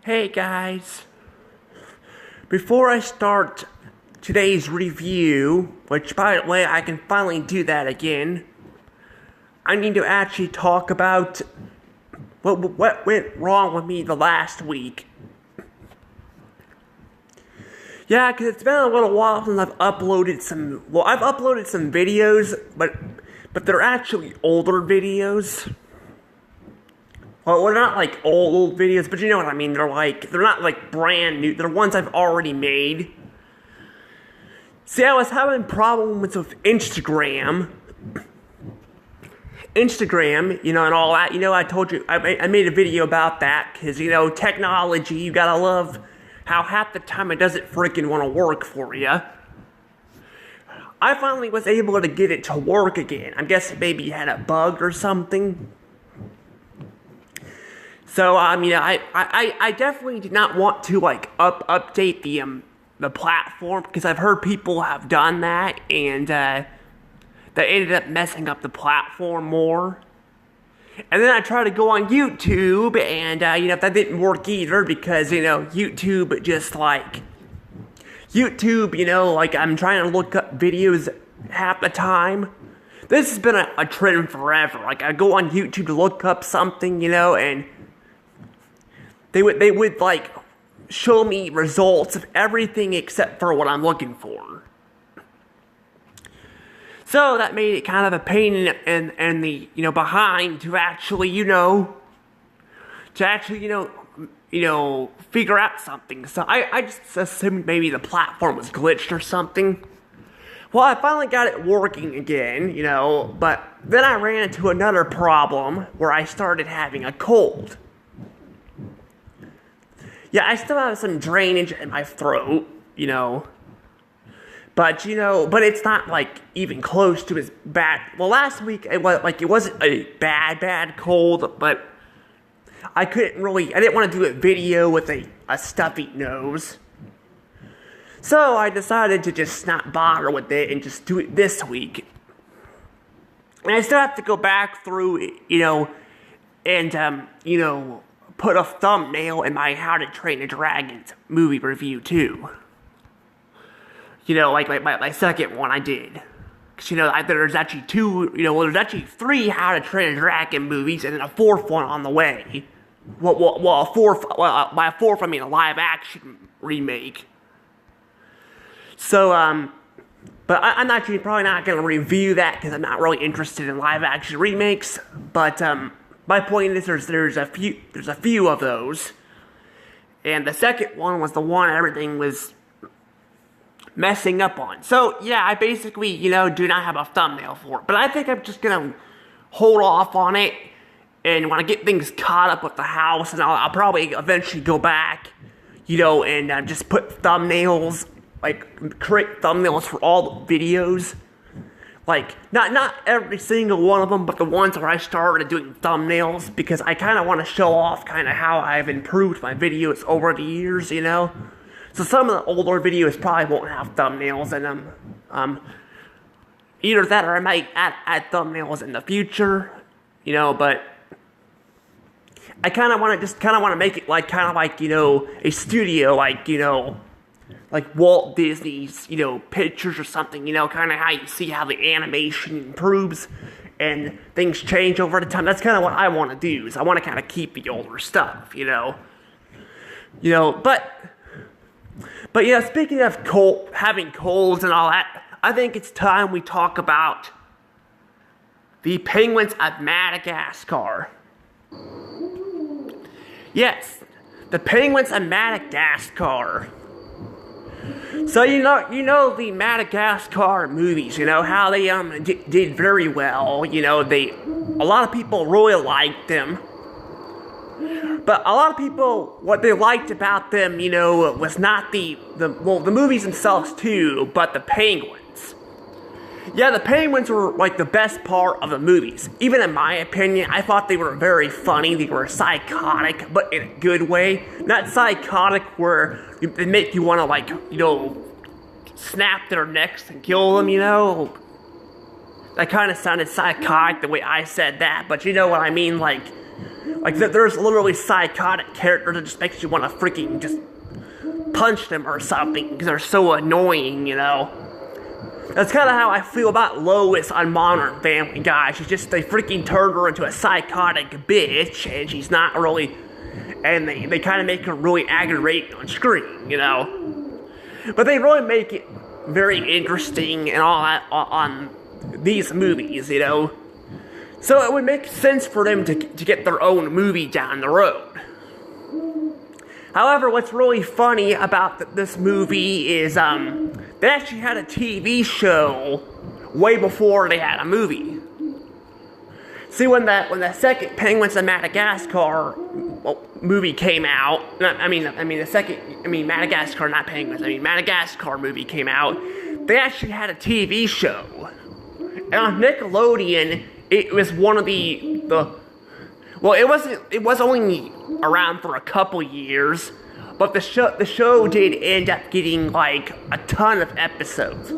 Hey guys, before I start today's review, which by the way I can finally do that again, I need to actually talk about what went wrong with me the last week. Yeah, because it's been a little while since I've uploaded some videos, but they're actually older videos. Well, they're not like old videos, but you know what I mean. They're not like brand new. They're ones I've already made. See, I was having problems with Instagram, and all that. I told you, I made a video about that, because, technology, you gotta love how half the time it doesn't freaking want to work for you. I finally was able to get it to work again. I'm guessing maybe it had a bug or something. So, I definitely did not want to, update the platform, because I've heard people have done that, and, they ended up messing up the platform more. And then I tried to go on YouTube, and, that didn't work either, because, YouTube just, I'm trying to look up videos half the time. This has been a trend forever. I go on YouTube to look up something, and they would show me results of everything except for what I'm looking for. So that made it kind of a pain in the behind to actually figure out something. So I just assumed maybe the platform was glitched or something. Well, I finally got it working again, but then I ran into another problem where I started having a cold. Yeah, I still have some drainage in my throat, but it's not even close to as bad. Well, last week it wasn't a bad cold, but I didn't want to do a video with a stuffy nose. So I decided to just not bother with it and just do it this week. And I still have to go back through it, and put a thumbnail in my How to Train a Dragon movie review too. My second one I did. Because, there's actually there's actually 3 How to Train a Dragon movies, and then a 4th one on the way. By a 4th I mean a live action remake. So, but I'm actually probably not going to review that, because I'm not really interested in live action remakes, but, my point is there's a few of those, and the second one was the one everything was messing up on. So yeah, I basically do not have a thumbnail for it, but I think I'm just gonna hold off on it, and when I get things caught up with the house, and I'll probably eventually go back, and just put thumbnails, create thumbnails for all the videos. Not every single one of them, but the ones where I started doing thumbnails, because I kind of want to show off how I've improved my videos over the years, So some of the older videos probably won't have thumbnails in them. Either that, or I might add thumbnails in the future, but I kind of want to make it a studio, like Walt Disney's, pictures or something, kind of how you see how the animation improves and things change over the time. That's kind of what I want to do, is I want to kind of keep the older stuff, but speaking of having colds and all that, I think it's time we talk about the penguins of Madagascar. Yes, the penguins of Madagascar. So the Madagascar movies, how they did very well. A lot of people really liked them. But a lot of people, what they liked about them, was not the movies themselves too, but the penguins. Yeah, the penguins were the best part of the movies. Even in my opinion, I thought they were very funny. They were psychotic, but in a good way. Not psychotic where they make you want to snap their necks and kill them, That kind of sounded psychotic the way I said that, but you know what I mean, Like, there's literally psychotic characters that just makes you want to freaking just punch them or something, because they're so annoying, you know? That's kind of how I feel about Lois on Modern Family Guy. They freaking turned her into a psychotic bitch, and she's not really, and they kind of make her really aggravating on screen, you know? But they really make it very interesting and all that on these movies, you know? So it would make sense for them to get their own movie down the road. However, what's really funny about this movie is, they actually had a TV show way before they had a movie. See, when the second Penguins of Madagascar movie came out, Madagascar, not Penguins, Madagascar movie came out, they actually had a TV show. And on Nickelodeon, it was one of it was only around for a couple years, but the show did end up getting like a ton of episodes.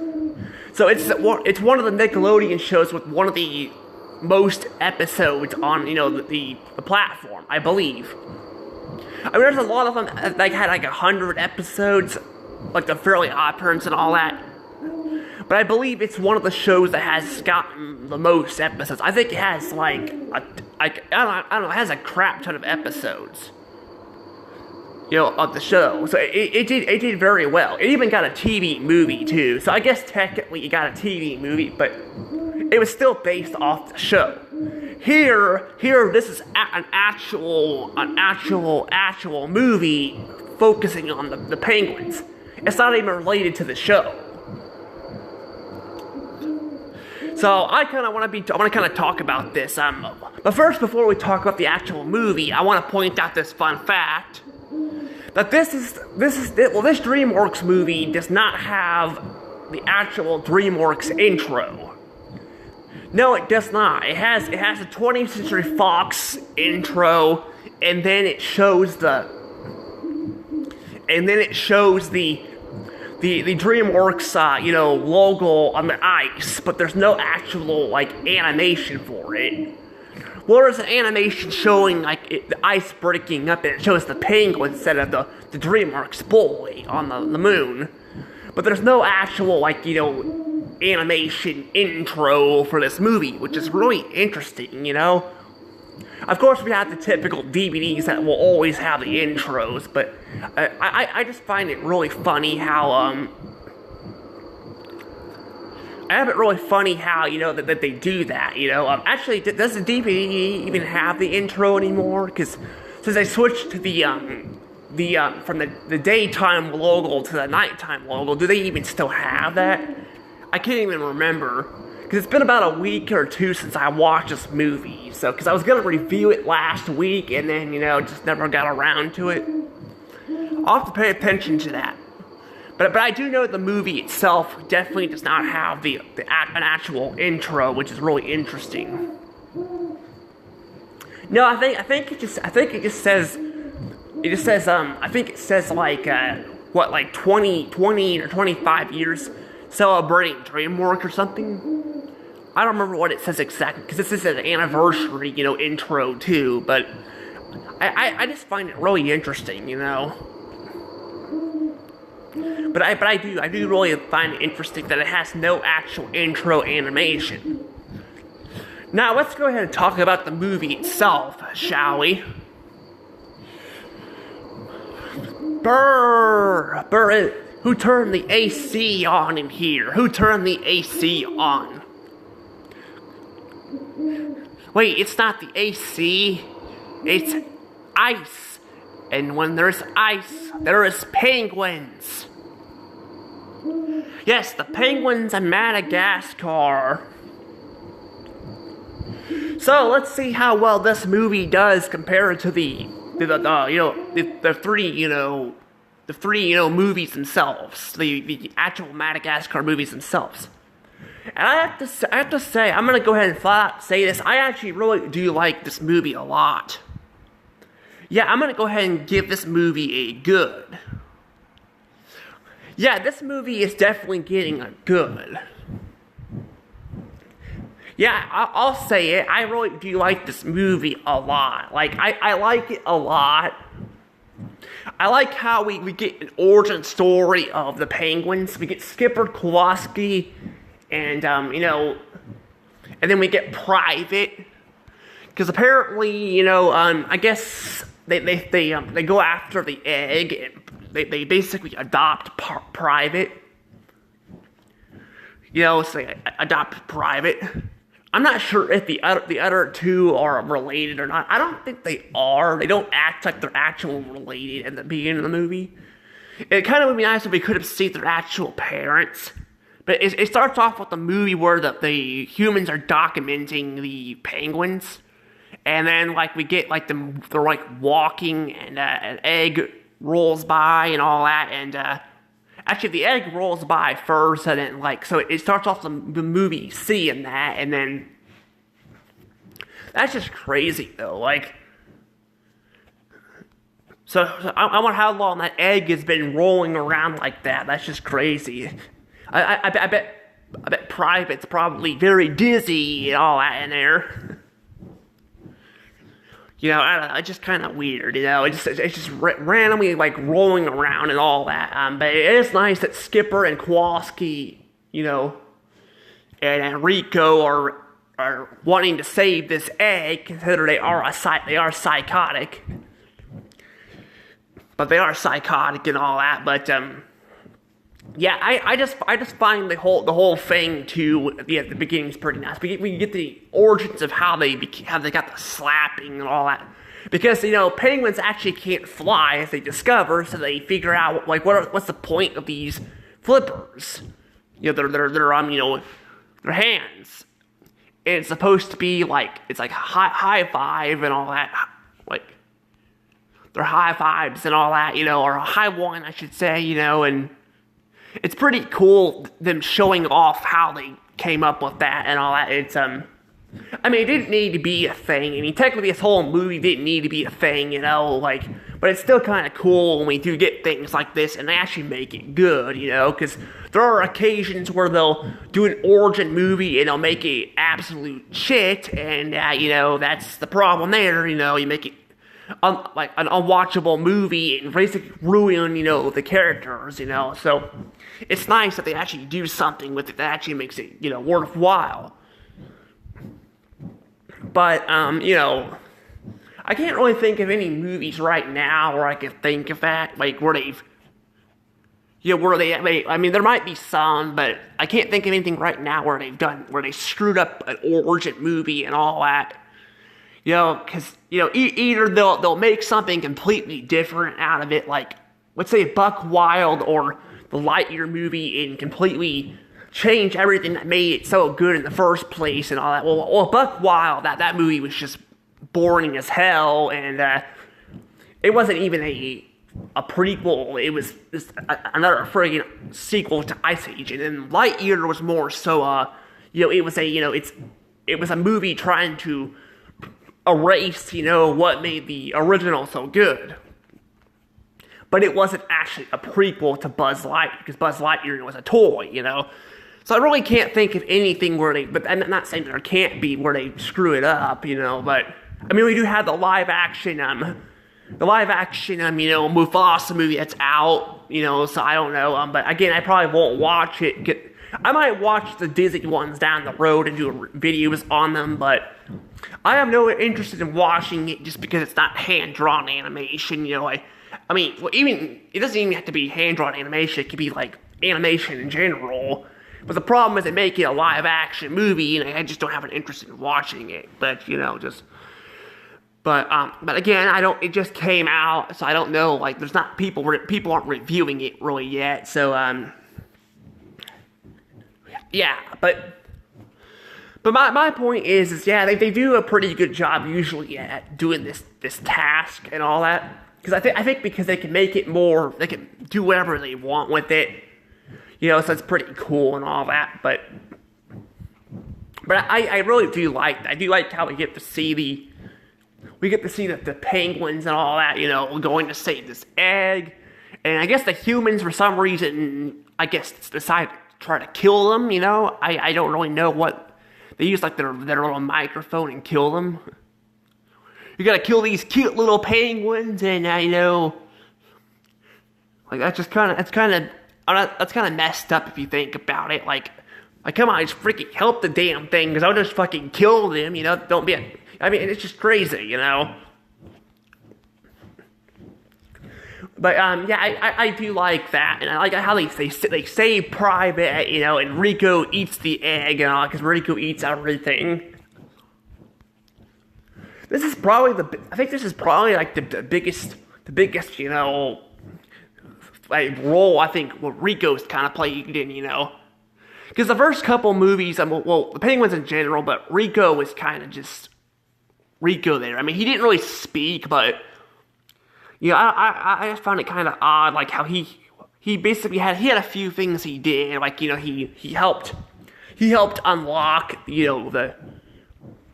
So it's one of the Nickelodeon shows with one of the most episodes on, you know, the platform, I believe. I mean, there's a lot of them that had like 100 episodes, like the Fairly Odd Parents and all that. But I believe it's one of the shows that has gotten the most episodes. I think it has like I don't know, it has a crap ton of episodes, you know, of the show. So it did very well. It even got a TV movie too. So I guess technically it got a TV movie, but it was still based off the show. Here, this is an actual movie focusing on the penguins. It's not even related to the show. So I want to talk about this. But first, before we talk about the actual movie, I want to point out this fun fact that this DreamWorks movie does not have the actual DreamWorks intro. No, it does not. It has a 20th Century Fox intro, and then it shows the DreamWorks, logo on the ice, but there's no actual, like, animation for it. Well, there's an animation showing, like, the ice breaking up, and it shows the penguin instead of the DreamWorks boy on the moon. But there's no actual, like, animation intro for this movie, which is really interesting, you know? Of course, we have the typical DVDs that will always have the intros, but I just find it really funny how, that they do that, you know? Actually, does the DVD even have the intro anymore? Because since they switched to from the daytime logo to the nighttime logo, do they even still have that? I can't even remember. Because it's been about a week or two since I watched this movie. So, because I was going to review it last week, and then, just never got around to it. I'll have to pay attention to that. But I do know the movie itself definitely does not have an actual intro, which is really interesting. No, I think it just says like 20 or 25 years celebrating DreamWorks or something. I don't remember what it says exactly, because this is an anniversary, intro too, but I just find it really interesting, But I do really find it interesting that it has no actual intro animation. Now, let's go ahead and talk about the movie itself, shall we? Brr, who turned the AC on in here? Who turned the AC on? Wait, it's not the AC, it's ice. And when there's ice, there is penguins. Yes, the penguins in Madagascar. So let's see how well this movie does compared to the three movies themselves, the actual Madagascar movies themselves. And I have to say, I'm gonna go ahead and flat out say this. I actually really do like this movie a lot. Yeah, I'm gonna go ahead and give this movie a good. Yeah, this movie is definitely getting a good. Yeah, I'll say it. I really do like this movie a lot. Like, I like it a lot. I like how we get an origin story of the Penguins. We get Skipper Kowalski, and, and then we get Private. Because apparently, I guess they go after the egg, and they basically adopt Private. So they adopt Private. I'm not sure if the other two are related or not. I don't think they are. They don't act like they're actually related at the beginning of the movie. It kind of would be nice if we could have seen their actual parents. But it starts off with the movie where the humans are documenting the penguins. And then, we get, they're, walking, and an egg rolls by and all that. And, actually, the egg rolls by first, and then, so it starts off the movie seeing that, and then that's just crazy, though. So I wonder how long that egg has been rolling around like that. That's just crazy. I bet Private's probably very dizzy and all that in there. I don't know, it's just kind of weird, it's just randomly, rolling around and all that, but it is nice that Skipper and Kowalski, and Enrico are wanting to save this egg, considering they are psychotic, but they are psychotic and all that, but, yeah, I just find the whole thing too. Yeah, the beginning's pretty nice. We get the origins of how they got the slapping and all that, because penguins actually can't fly, as they discover. So they figure out what's the point of these flippers? Their hands. And it's supposed to be it's high five and all that, they're high fives and all that, or a high one, I should say, and. It's pretty cool, them showing off how they came up with that and all that. It's, it didn't need to be a thing. Technically this whole movie didn't need to be a thing, but it's still kind of cool when we do get things like this and they actually make it good, because there are occasions where they'll do an origin movie and they'll make it absolute shit, and, that's the problem there, you make it an unwatchable movie and basically ruin, the characters, so it's nice that they actually do something with it that actually makes it, worthwhile. But, I can't really think of any movies right now where I can think of that, where they've, there might be some, but I can't think of anything right now where they screwed up an origin movie and all that. Because, either they'll make something completely different out of it, let's say Buck Wild or the Lightyear movie, and completely change everything that made it so good in the first place and all that. Well Buck Wild, that movie was just boring as hell, and it wasn't even a prequel. It was just another friggin' sequel to Ice Age, and then Lightyear was more so, it was a movie trying to erase, what made the original so good. But it wasn't actually a prequel to Buzz Lightyear, because Buzz Lightyear was a toy, So I really can't think of anything where but I'm not saying there can't be where they screw it up, but, we do have the live action, Mufasa movie that's out, so I don't know, but again, I probably won't watch it. I might watch the Disney ones down the road and do videos on them, but I have no interest in watching it just because it's not hand-drawn animation, even, it doesn't even have to be hand-drawn animation, it could be, animation in general, but the problem is they make it a live-action movie, and I just don't have an interest in watching it, but, but again, it just came out, so I don't know, there's not, people aren't reviewing it really yet, so, yeah, but my point is they do a pretty good job usually at doing this task and all that, because I think because they can make it more, they can do whatever they want with it, so it's pretty cool and all that, but I really do like how we get to see the penguins and all that, going to save this egg, and I guess the humans for some reason, decide to try to kill them, I don't really know what they use like their little microphone and kill them. You gotta kill these cute little penguins, and like that's kind of messed up if you think about it. Like come on, just freaking help the damn thing, because I'll just fucking kill them. Don't be. I mean, it's just crazy, But yeah, I do like that, and I like how they save Private, and Rico eats the egg and all, because Rico eats everything. This is probably like the biggest, like role I think what Rico's kind of played in, because the first couple movies, well, the Penguins in general, but Rico was kind of just Rico there. I mean, he didn't really speak, but I just found it kind of odd, like how he basically had a few things he did, like he helped unlock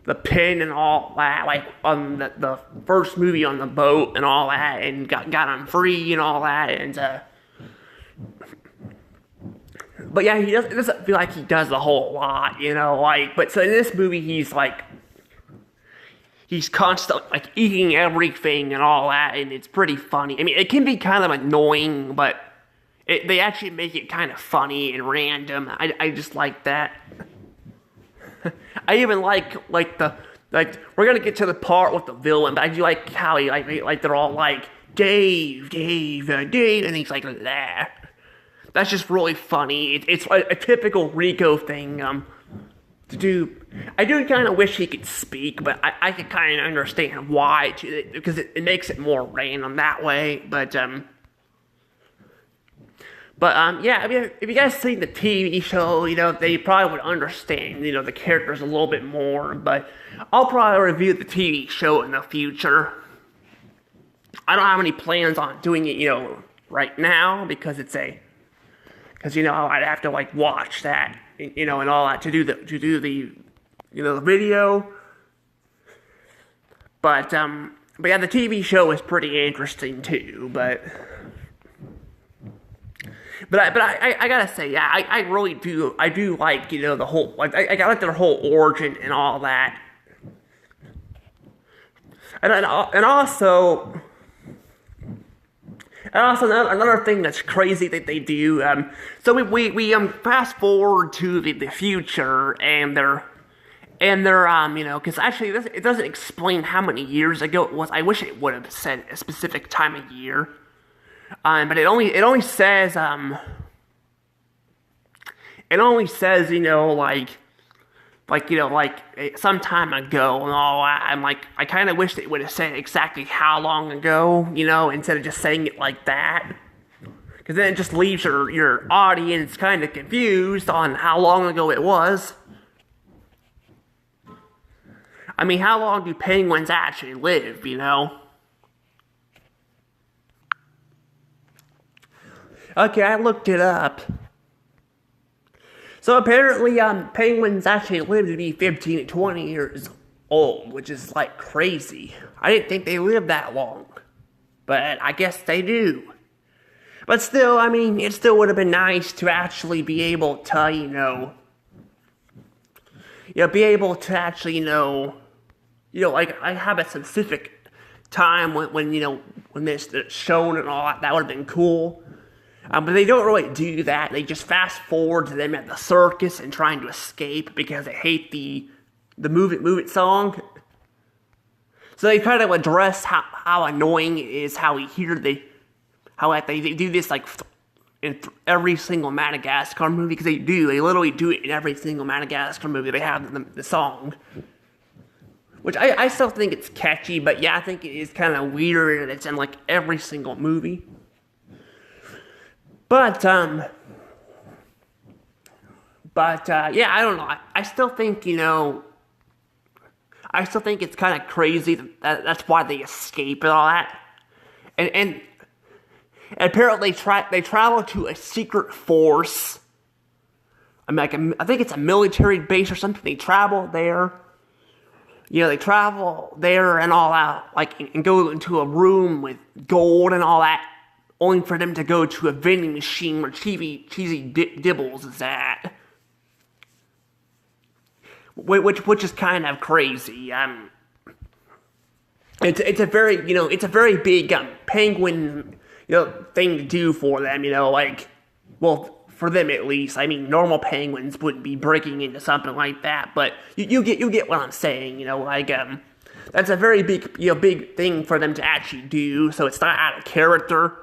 the pin and all that, like on the first movie on the boat and all that, and got him free and all that, and but yeah, it doesn't feel like he does a whole lot, but so in this movie he's constantly like eating everything and all that, and it's pretty funny. I mean, it can be kind of annoying, but they actually make it kind of funny and random. I just like that. I even like we're gonna get to the part with the villain, but I do like how he like they're all like Dave, and he's like there. That's just really funny. It's like a typical Rico thing to do. I do kind of wish he could speak, but I can kind of understand why too, because it makes it more random that way. But yeah, I mean, if you guys seen the TV show, they probably would understand, the characters a little bit more, but I'll probably review the TV show in the future. I don't have any plans on doing it, right now, because I'd have to, like, watch that, and all that to do the the video. But yeah, the TV show is pretty interesting, too, But I gotta say, yeah, I really do. I do like the whole, like I like their whole origin and all that, and also another thing that's crazy that they do. So we fast forward to the future, and they're because actually it doesn't explain how many years ago it was. I wish it would have said a specific time of year. But it only says sometime ago and all that. I'm like, I kind of wish they would have said exactly how long ago, instead of just saying it like that. Because then it just leaves your audience kind of confused on how long ago it was. I mean, how long do penguins actually live, Okay, I looked it up. So apparently, penguins actually live to be 15 to 20 years old, which is like crazy. I didn't think they lived that long, but I guess they do. But still, I mean, it still would have been nice to actually be able to, be able to actually, like I have a specific time when this is shown and all that. That would have been cool. But they don't really do that. They just fast forward to them at the circus and trying to escape because they hate the Move It song. So they try to address how annoying it is how they do this like in every single Madagascar movie, because they literally do it in every single Madagascar movie. They have the song, which I still think it's catchy, but yeah, I think it is kind of weird that it's in like every single movie. But yeah, I don't know. I still think, it's kind of crazy that's why they escape and all that. And apparently they travel to a secret force. I mean, I think it's a military base or something. They travel there. They travel there and all that, like, and go into a room with gold and all that, only for them to go to a vending machine where cheesy Dibbles is at. which is kind of crazy. It's a very it's a very big penguin thing to do for them. Like, well, for them at least. I mean, normal penguins wouldn't be breaking into something like that, but you get what I'm saying. Like that's a very big thing for them to actually do. So it's not out of character.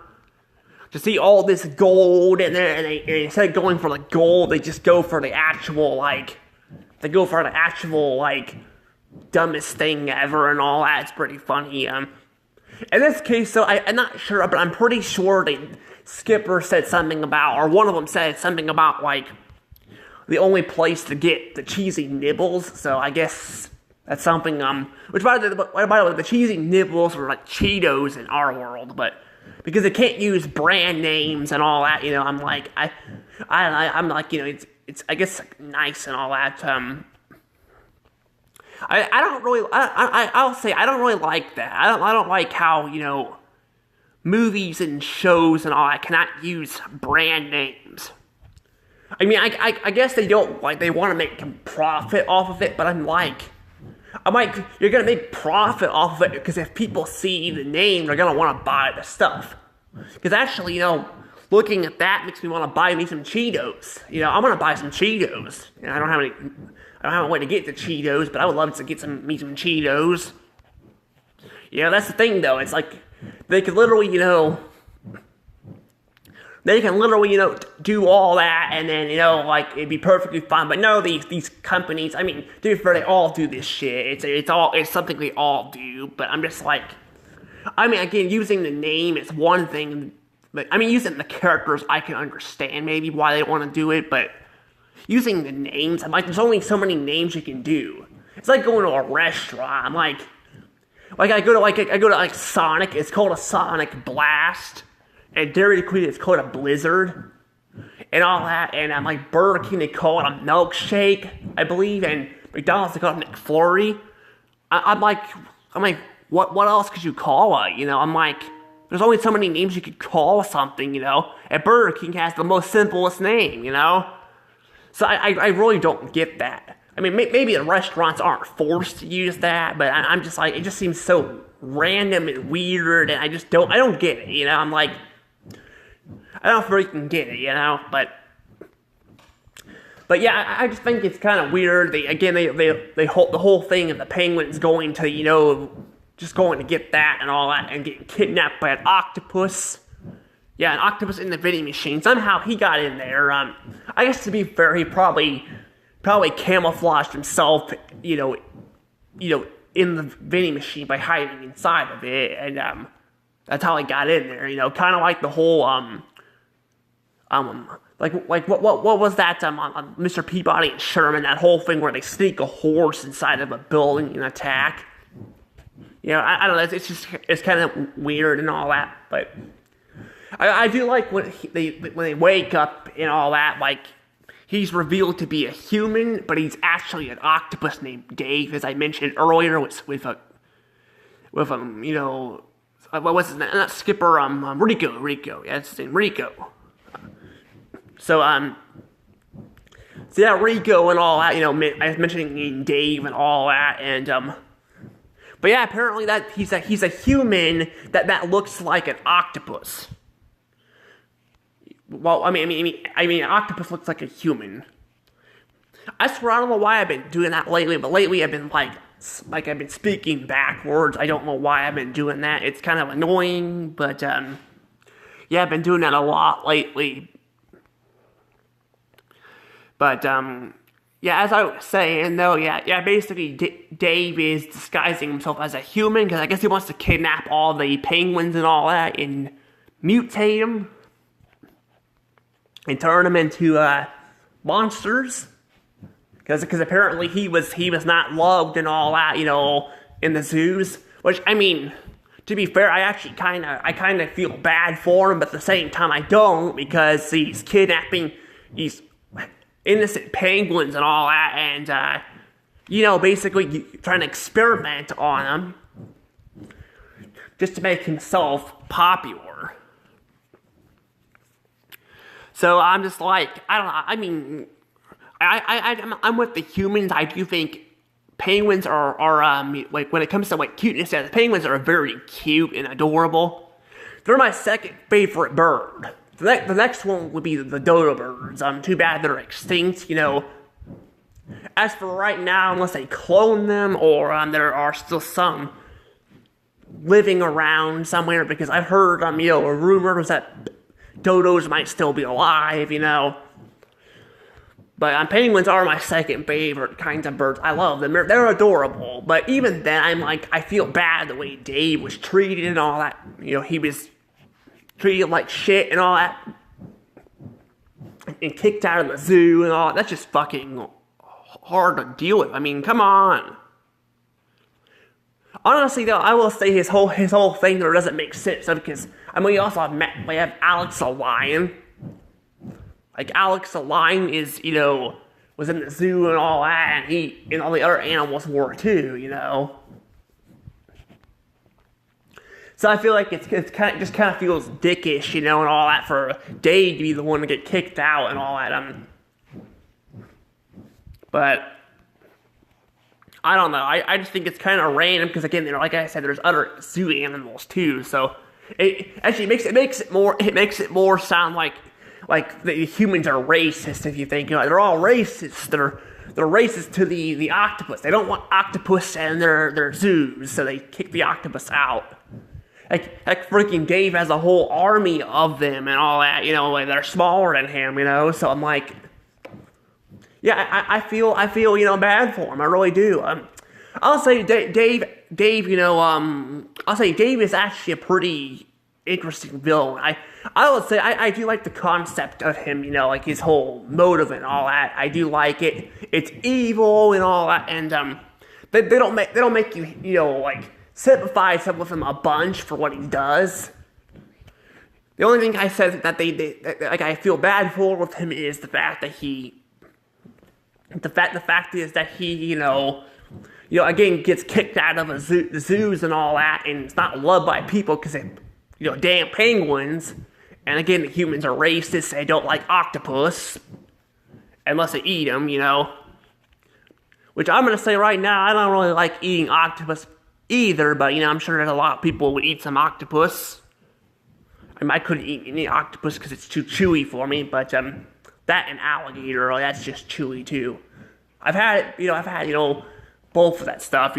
To see all this gold, and instead of going for the gold, they just go for the actual dumbest thing ever and all that. It's pretty funny. In this case, though, I'm not sure, but I'm pretty sure Skipper said something about, or one of them said something about, like, the only place to get the cheesy nibbles. So I guess that's something, which by the way, the cheesy nibbles were like Cheetos in our world, but because they can't use brand names and all that, I'm like, I'm like, it's I guess nice and all that. I'll say I don't really like that. I don't like how movies and shows and all that cannot use brand names. I mean, I guess they don't, like, they want to make profit off of it, but I'm like, you're gonna make profit off of it because if people see the name, they're gonna want to buy the stuff. Because actually, looking at that makes me want to buy me some Cheetos. I'm gonna buy some Cheetos. I don't have a way to get the Cheetos, but I would love to get me some Cheetos. That's the thing, though. It's like they could literally, do all that, and then, like, it'd be perfectly fine. But no, these companies, I mean, to be fair, they all do this shit. It's something they all do. But I'm just like, I mean, again, using the name is one thing. But I mean, using the characters, I can understand maybe why they want to do it. But using the names, I'm like, there's only so many names you can do. It's like going to a restaurant. I'm like I go to Sonic. It's called a Sonic Blast. And Dairy Queen, it's called a Blizzard, and all that. And I'm like, Burger King, they call it a milkshake, I believe, and McDonald's, they call it McFlurry. I'm like, what else could you call it? I'm like, there's only so many names you could call something, And Burger King has the most simplest name, So I really don't get that. I mean, maybe the restaurants aren't forced to use that, but I'm just like, it just seems so random and weird, and I don't get it, I'm like, I don't freaking get it, but yeah, I just think it's kind of weird. They hold the whole thing of the penguins going to, just going to get that and all that, and getting kidnapped by an octopus. Yeah, an octopus in the vending machine. Somehow he got in there. I guess to be fair, he probably camouflaged himself, in the vending machine by hiding inside of it, and that's how he got in there. Kind of like the whole what was that on Mr. Peabody and Sherman, that whole thing where they sneak a horse inside of a building and attack. I don't know. It's kind of weird and all that, but I do like when they wake up and all that. Like, he's revealed to be a human, but he's actually an octopus named Dave, as I mentioned earlier. With what was his name? Not Skipper. Rico. Yeah, that's his name, Rico. So yeah, Rico and all that. I was mentioning Dave and all that, and but yeah, apparently that he's a human that looks like an octopus. Well, I mean, an octopus looks like a human. I swear, I don't know why I've been doing that lately, but lately I've been like I've been speaking backwards. I don't know why I've been doing that. It's kind of annoying, but yeah, I've been doing that a lot lately. But yeah, as I was saying, though, yeah, basically Dave is disguising himself as a human because I guess he wants to kidnap all the penguins and all that and mutate them and turn them into monsters. Because apparently he was not loved and all that, in the zoos. Which, I mean, to be fair, I actually kind of feel bad for him, but at the same time I don't, because he's kidnapping these innocent penguins and all that, and basically trying to experiment on them just to make himself popular. So I'm just like, I don't know. I mean, I'm with the humans. I do think penguins are like when it comes to like cuteness, yeah, the penguins are very cute and adorable. They're my second favorite bird. The next one would be the dodo birds. Too bad they're extinct. As for right now, unless they clone them or there are still some living around somewhere, because I've heard rumors that dodos might still be alive. But penguins are my second favorite kinds of birds. I love them. They're adorable. But even then, I feel bad the way Dave was treated and all that. He was treated like shit and all that. And kicked out of the zoo and all that. That's just fucking hard to deal with. I mean, come on. Honestly, though, I will say his whole thing there doesn't make sense. Because, we also have Alex the lion. Like, Alex the lion is, was in the zoo and all that, and he and all the other animals were too, So I feel like it's kind of feels dickish, and all that for Dave to be the one to get kicked out and all that. But I don't know. I just think it's kind of random because again, like I said, there's other zoo animals too. So it actually makes it more sound like the humans are racist. If you think they're all racist, they're racist to the octopus. They don't want octopus in their zoos, so they kick the octopus out. Like freaking Dave has a whole army of them and all that. Like they're smaller than him. So I'm like, yeah, I feel bad for him. I really do. I'll say Dave. I'll say Dave is actually a pretty interesting villain. I would say I do like the concept of him, like his whole motive and all that. I do like it. It's evil and all that, and they don't make you like sympathize with him a bunch for what he does. The only thing I said that I feel bad for with him is the fact that the fact is that he again gets kicked out of the zoos and all that, and it's not loved by people because damn penguins. And again, the humans are racist. They don't like octopus unless they eat them, Which I'm gonna say right now, I don't really like eating octopus either. But I'm sure there's a lot of people who would eat some octopus. I couldn't eat any octopus because it's too chewy for me. But that and alligator, that's just chewy too. I've had both of that stuff,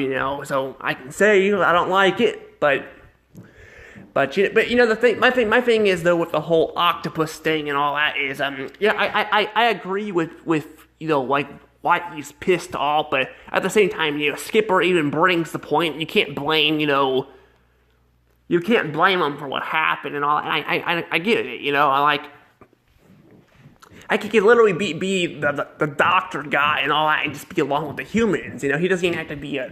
So I can say I don't like it, but the thing, my thing is though with the whole octopus thing and all that is I agree with like why he's pissed off, but at the same time Skipper even brings the point you can't blame him for what happened and all. And I get it, I could literally be the doctor guy and all that and just be along with the humans, he doesn't even have to be a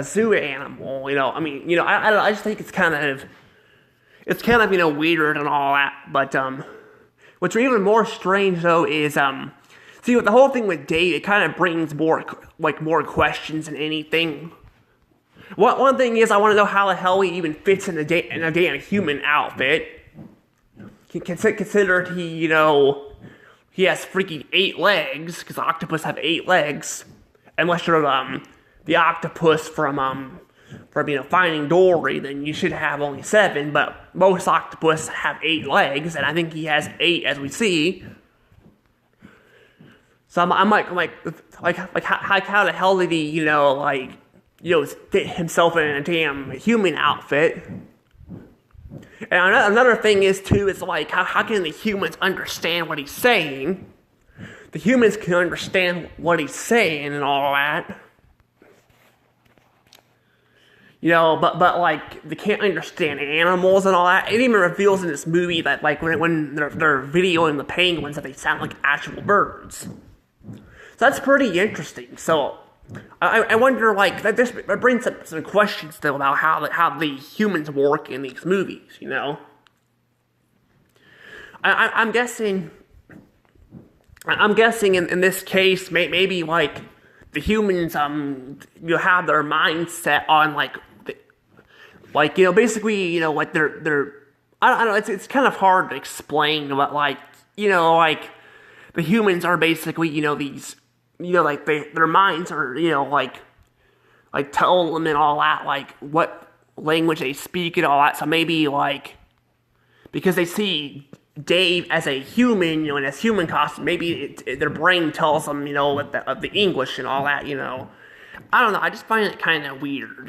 zoo animal, I just think it's kind of weird and all that, but what's even more strange though is see with the whole thing with Dave, it kind of brings more questions than anything. One thing is I want to know how the hell he even fits in a damn human outfit. Considered he has freaking 8 legs because octopus have 8 legs, unless you're the octopus from Finding Dory, then you should have only 7, but most octopus have 8 legs, and I think he has 8 as we see. So I'm like how the hell did he fit himself in a damn human outfit? And another thing is too, is like how can the humans understand what he's saying? The humans can understand what he's saying and all that. But like they can't understand animals and all that. It even reveals in this movie that like when they're videoing the penguins that they sound like actual birds. So that's pretty interesting. So I wonder like that brings up some questions still about how the humans work in these movies. I'm guessing in this case maybe like the humans have their mindset on basically like they're I don't know, it's kind of hard to explain, but like the humans are basically, these, like their minds are, like tell them and all that, like what language they speak and all that. So maybe like because they see Dave as a human, in his human costume, maybe their brain tells them, of the English and all that, I don't know. I just find it kind of weird.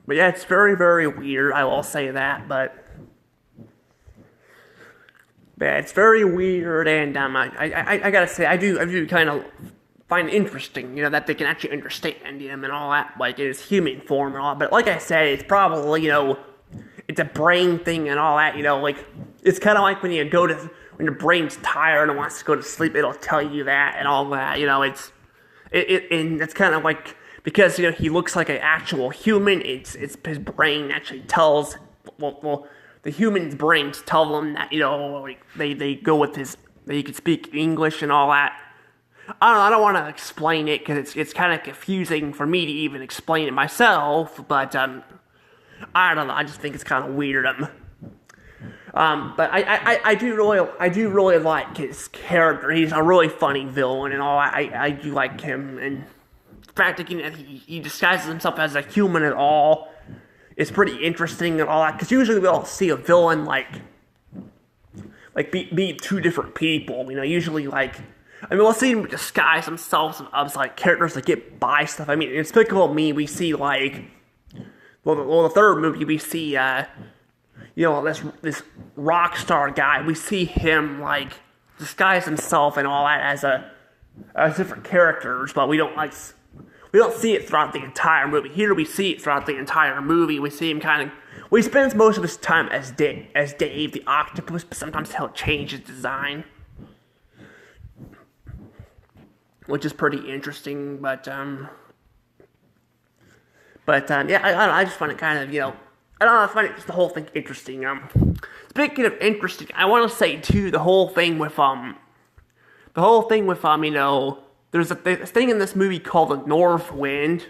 But yeah, it's very, very weird. I will say that, but yeah, it's very weird, and I gotta say, I do kind of find it interesting, that they can actually understand him and all that, like in his human form and all. But like I said, it's probably it's a brain thing and all that, like it's kind of like when your brain's tired and wants to go to sleep, it'll tell you that and all that, and it's kind of like. Because, he looks like an actual human, it's his brain actually tells, the human's brains tell them that, like they go with that he can speak English and all that. I don't want to explain it, because it's kind of confusing for me to even explain it myself, but, I don't know, I just think it's kind of weird. But I do really like his character. He's a really funny villain and all. I do like him, and the fact that he disguises himself as a human at all is pretty interesting and all that, because usually we all see a villain like be two different people, usually we'll see him disguise themselves as like characters that get by stuff. In Despicable Me, we see the third movie we see this rock star guy, we see him disguise himself and all that as different characters, but we don't see it throughout the entire movie. Here we see it throughout the entire movie. We see him he spends most of his time as Dave the octopus, but sometimes he'll change his design, which is pretty interesting. But yeah, I just find it kind of, I don't know, I find the whole thing interesting. Speaking of interesting, I want to say too, the whole thing with there's a thing in this movie called the North Wind.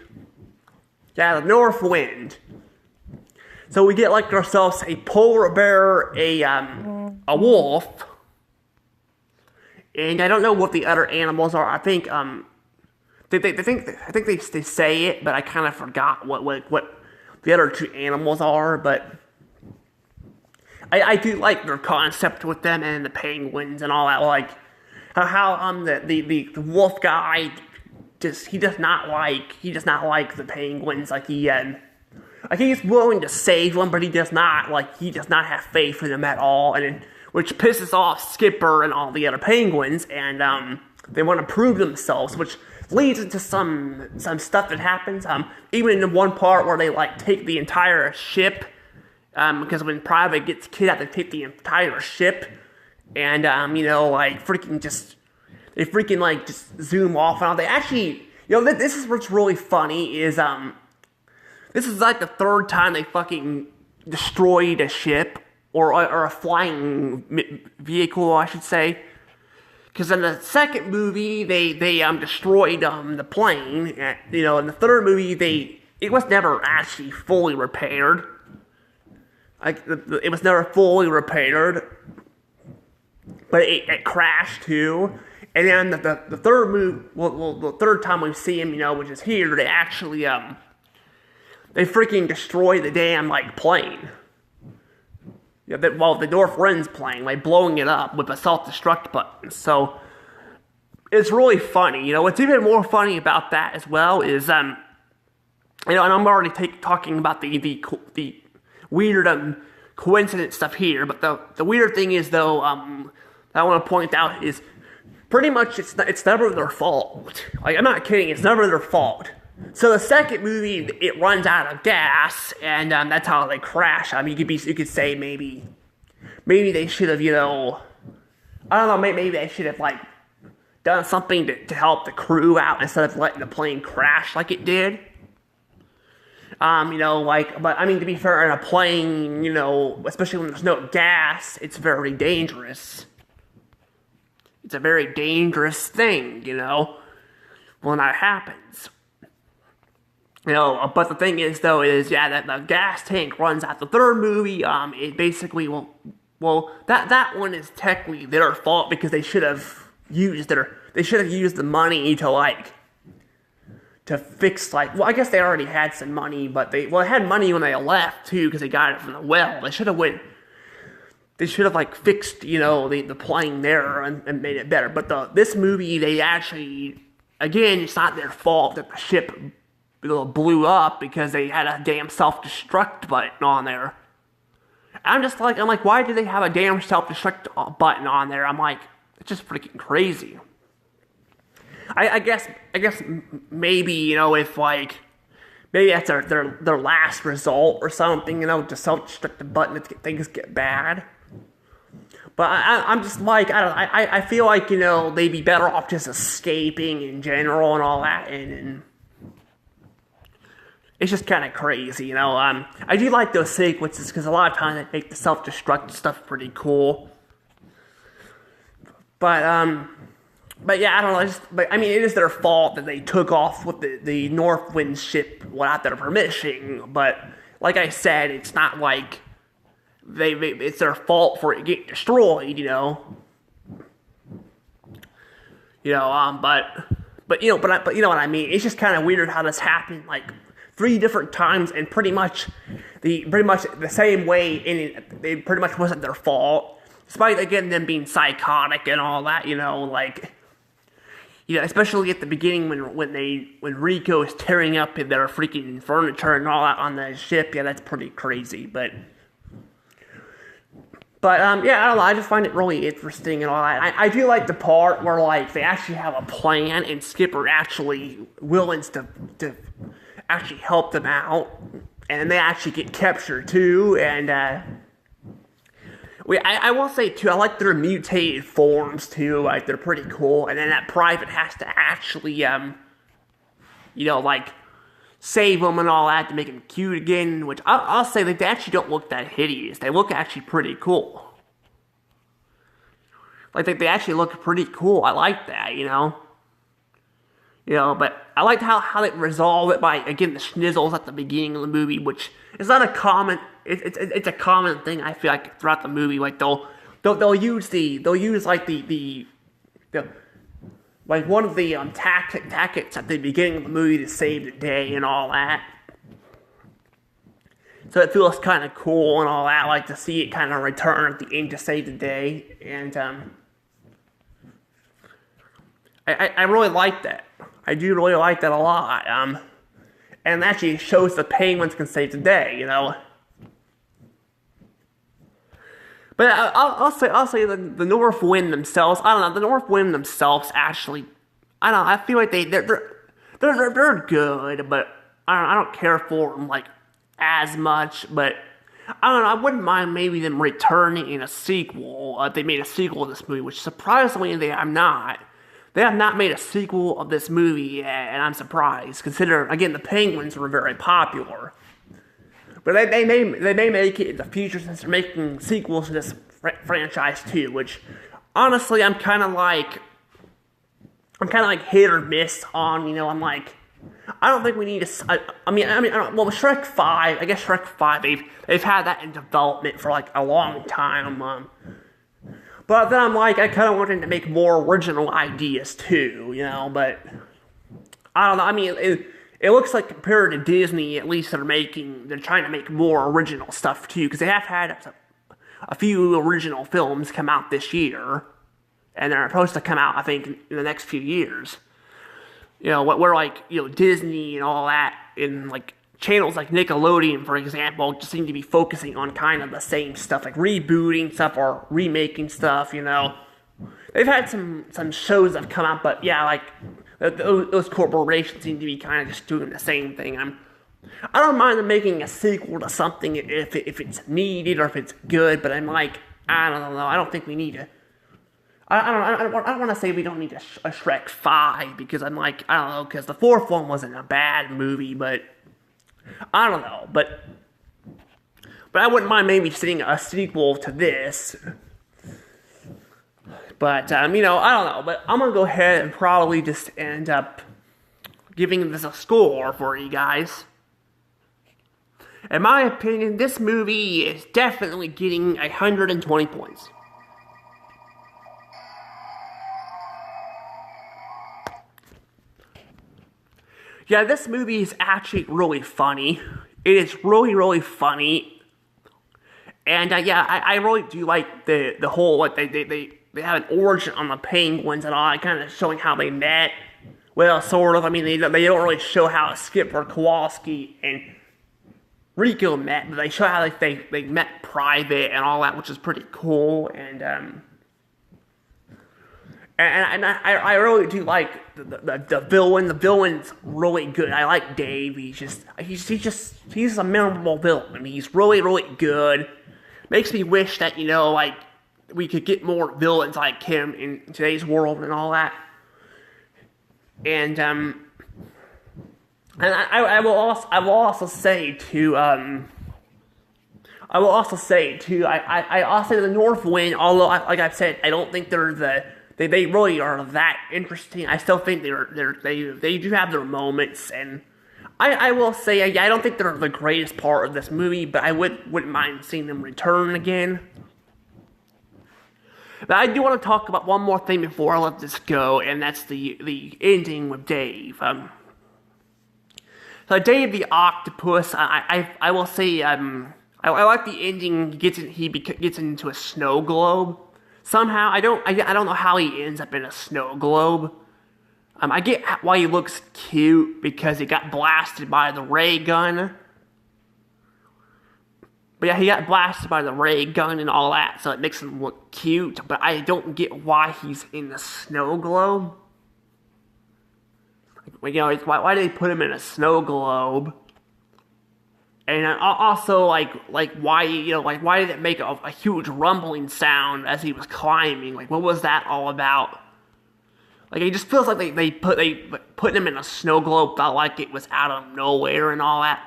Yeah, the North Wind. So we get ourselves a polar bear, a wolf, and I don't know what the other animals are. I think they say it, but I kind of forgot what the other two animals are. But I do like their concept with them and the penguins and all that. How the wolf guy he does not like the penguins. He's willing to save them, but he does not have faith in them at all, which pisses off Skipper and all the other penguins, and they want to prove themselves, which leads into some stuff that happens. Even in the one part where they take the entire ship, because when Private gets kidnapped, they take the entire ship. And, they freaking just zoom off and all. They actually, this is what's really funny is, this is the third time they fucking destroyed a ship, or a flying vehicle, I should say. Because in the second movie, they destroyed, the plane. In the third movie, it was never actually fully repaired. It was never fully repaired. But it crashed too. And then the third the third time we see him, which is here, they actually they freaking destroy the damn plane. The North Wind's plane, blowing it up with a self-destruct button. So it's really funny. What's even more funny about that as well is and I'm already talking about the weird coincidence stuff here, but the weird thing is though that I want to point out is pretty much it's never their fault. I'm not kidding, it's never their fault. So the second movie, it runs out of gas, and that's how they crash. You could say maybe they should have, I don't know, maybe they should have done something to help the crew out instead of letting the plane crash like it did. But to be fair, in a plane, especially when there's no gas, it's very dangerous. It's a very dangerous thing, when that happens. But the thing is, though, that the gas tank runs out. The third movie, it basically well, that one is technically their fault because they should have used the money to fix, like, well, I guess they already had some money, but they had money when they left too because they got it from the well. They should have like fixed, the plane there and made it better. But this movie, they actually, again, it's not their fault that the ship blew up because they had a damn self-destruct button on there. I'm like, why do they have a damn self-destruct button on there? I'm like, it's just freaking crazy. I guess maybe, if like, maybe that's their last result or something, to self-destruct the button if things get bad. But I'm just like, I feel like, they'd be better off just escaping in general and all that, and it's just kind of crazy, I do like those sequences because a lot of times they make the self-destruct stuff pretty cool. But yeah, I don't know. It is their fault that they took off with the Northwind ship without their permission. But like I said, it's not like it's their fault for it getting destroyed, But you know what I mean. It's just kind of weird how this happened like 3 different times and pretty much the same way. It pretty much wasn't their fault, despite again them being psychotic and all that. Especially at the beginning when Rico is tearing up their freaking furniture and all that on the ship. Yeah, that's pretty crazy. But yeah, I don't know. I just find it really interesting and all that. I do like the part where like they actually have a plan and Skipper actually willing to actually help them out, and they actually get captured too. And I will say too, I like their mutated forms too. Like they're pretty cool. And then that private has to actually like save them and all that to make them cute again, which I'll say that they actually don't look that hideous. They look actually pretty cool. Like they actually look pretty cool. I like that, but I liked how they resolve it by, again, the schnizzles at the beginning of the movie, which is not a common, it's a common thing I feel like throughout the movie. Like they'll use like the like one of the tactics at the beginning of the movie to save the day and all that. So it feels kind of cool and all that, like to see it kind of return at the end to save the day. And I really like that. I do really like that a lot. And it actually shows the Penguins can save the day, But I'll say the Northwind themselves. I don't know. The Northwind themselves actually, I don't know. I feel like they're good, but I don't care for them like as much. But I don't know. I wouldn't mind maybe them returning in a sequel. They made a sequel of this movie, which surprisingly they have not. They have not made a sequel of this movie yet, and I'm surprised. Considering again the Penguins were very popular. But they may make it in the future since they're making sequels to this franchise too. Which, honestly, I'm kind of like hit or miss on. I'm like, I don't think we need to. Well, with Shrek 5, I guess Shrek 5, they've had that in development for like a long time. But then I'm like, I kind of wanted to make more original ideas too, But I don't know. It looks like compared to Disney, at least they're trying to make more original stuff too, because they have had a few original films come out this year, and they're supposed to come out, I think, in the next few years. Where like, Disney and all that, and like channels like Nickelodeon, for example, just seem to be focusing on kind of the same stuff, like rebooting stuff or remaking stuff, They've had some shows that have come out, but yeah, like, those corporations seem to be kind of just doing the same thing. I don't mind them making a sequel to something if it's needed or if it's good, but I'm like, I don't know. I don't think we need to. I don't want to say we don't need a Shrek 5 because I'm like, I don't know, because the 4th one wasn't a bad movie, but I don't know. But I wouldn't mind maybe seeing a sequel to this. But, I don't know. But I'm going to go ahead and probably just end up giving this a score for you guys. In my opinion, this movie is definitely getting 120 points. Yeah, this movie is actually really funny. It is really, really funny. And yeah, I really do like the whole, like, they have an origin on the penguins and all, kind of showing how they met. Well, sort of. I mean, they don't really show how Skipper Kowalski and Rico met, but they show how they met private and all that, which is pretty cool. And I really do like the villain. The villain's really good. I like Dave. He's a memorable villain. He's really, really good. Makes me wish that, like, we could get more villains like him in today's world and all that. And I will also say too, I also say the North Wind, although like I've said, I don't think they really are that interesting. I still think they do have their moments, and I will say, I don't think they're the greatest part of this movie, but I wouldn't mind seeing them return again. But I do want to talk about one more thing before I let this go, and that's the ending with Dave. So Dave the Octopus, I will say, I like the ending. He gets into a snow globe. Somehow, I don't know how he ends up in a snow globe. I get why he looks cute, because he got blasted by the ray gun. But yeah, he got blasted by the ray gun and all that, so it makes him look cute. But I don't get why he's in the snow globe. Why do they put him in a snow globe? And also, why did it make a huge rumbling sound as he was climbing? Like, what was that all about? Like, it just feels like they put him in a snow globe, felt like it was out of nowhere and all that.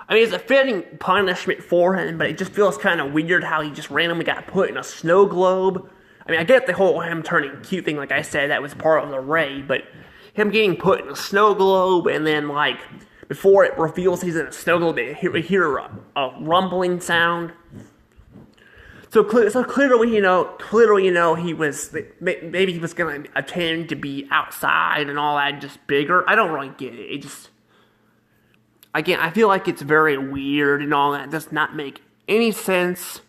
I mean, it's a fitting punishment for him, but it just feels kind of weird how he just randomly got put in a snow globe. I mean, I get the whole him turning cute thing, like I said, that was part of the ray, but him getting put in a snow globe, and then, like, before it reveals he's in a snow globe, we hear a rumbling sound. So clearly, he was, maybe he was going to attend to be outside and all that, just bigger. I don't really get it. It just, again, I feel like it's very weird and all that. It does not make any sense.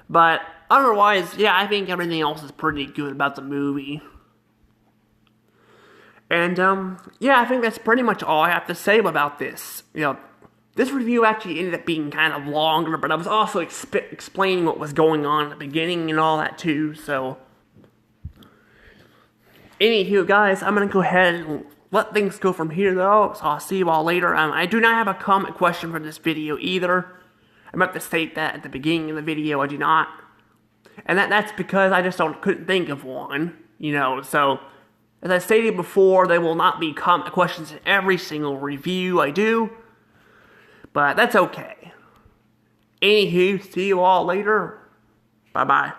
But otherwise, yeah, I think everything else is pretty good about the movie. And, yeah, I think that's pretty much all I have to say about this. This review actually ended up being kind of longer, but I was also explaining what was going on at the beginning and all that, too, so. Anywho, guys, I'm going to go ahead and let things go from here, though, so I'll see you all later. I do not have a comment question for this video, either. I meant to state that at the beginning of the video, I do not. And that's because I just couldn't think of one, so. As I stated before, there will not be comment questions in every single review I do, but that's okay. Anywho, see you all later. Bye-bye.